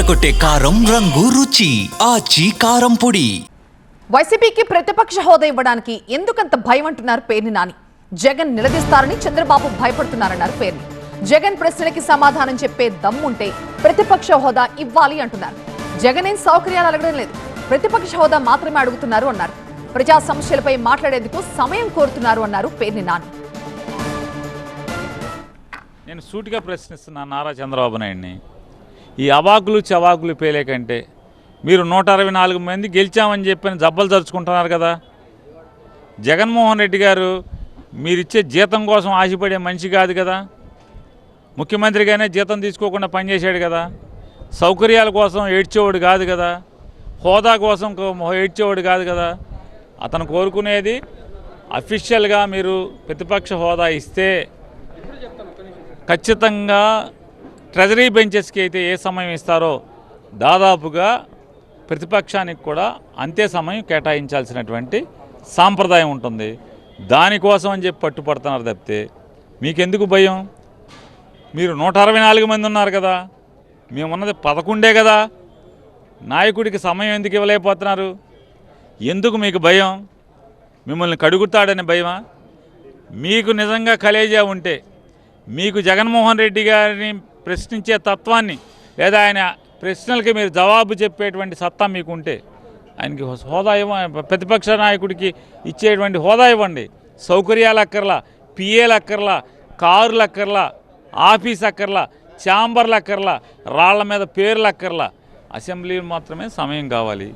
అదరకొట్టే కారం రంగు రుచి ఆచి కారం పొడి. వైసీపీకి ప్రతిపక్ష హోదా ఇవ్వడానికి ఎందుకంత భయం అంటున్నారు పేర్ని నాని. జగన్ నిలదీస్తారని చంద్రబాబు భయపడుతున్నారన్నారు పేర్ని. జగన్ ప్రశ్నలకి సమాధానం చెప్పే దమ్ముంటే ప్రతిపక్ష హోదా ఇవ్వాలి అంటున్నారు. జగన్ ఏం సౌకర్యాలు అడగడం లేదు, ప్రతిపక్ష హోదా మాత్రమే అడుగుతున్నారు అన్నారు. ప్రజా సమస్యలపై మాట్లాడేందుకు సమయం కోరుతున్నారు అన్నారు పేర్ని నాని. నేను సూటిగా ప్రశ్నిస్తున్నా నారా చంద్రబాబు నాయుడిని, ఈ అవాకులు చవాకులు పేలే కంటే మీరు 164 మంది గెలిచామని చెప్పని జబ్బలు తరుచుకుంటున్నారు కదా. జగన్మోహన్ రెడ్డి గారు మీరిచ్చే జీతం కోసం ఆశపడే మనిషి కాదు కదా. ముఖ్యమంత్రిగానే జీతం తీసుకోకుండా పనిచేశాడు కదా. సౌకర్యాల కోసం ఏడ్చేవాడు కాదు కదా. హోదా కోసం ఏడ్చేవాడు కాదు కదా. అతను కోరుకునేది అఫీషియల్గా మీరు ప్రతిపక్ష హోదా ఇస్తే ఖచ్చితంగా ట్రెజరీ బెంచెస్కి అయితే ఏ సమయం ఇస్తారో దాదాపుగా ప్రతిపక్షానికి కూడా అంతే సమయం కేటాయించాల్సినటువంటి సాంప్రదాయం ఉంటుంది. దానికోసం అని చెప్పి పట్టుపడుతున్నారు తప్పితే మీకెందుకు భయం? మీరు 164 మంది ఉన్నారు కదా, మేమున్నది 11 కదా. నాయకుడికి సమయం ఎందుకు ఇవ్వలేకపోతున్నారు? ఎందుకు మీకు భయం? మిమ్మల్ని కడుగుతాడని భయమా? మీకు నిజంగా కలేజా ఉంటే, మీకు జగన్మోహన్ రెడ్డి గారిని ప్రశ్నించే తత్వాన్ని లేదా ఆయన ప్రశ్నలకి మీరు జవాబు చెప్పేటువంటి సత్తా మీకు ఉంటే ఆయనకి హోదా ప్రతిపక్ష నాయకుడికి ఇచ్చేటువంటి హోదా ఇవ్వండి. సౌకర్యాలు అక్కర్లా, పిఏలు అక్కర్లా, కారులు అక్కర్లా, ఆఫీస్ అక్కర్లా, ఛాంబర్లు అక్కర్లా, రాళ్ల మీద పేర్లు అక్కర్లా, అసెంబ్లీ మాత్రమే సమయం కావాలి.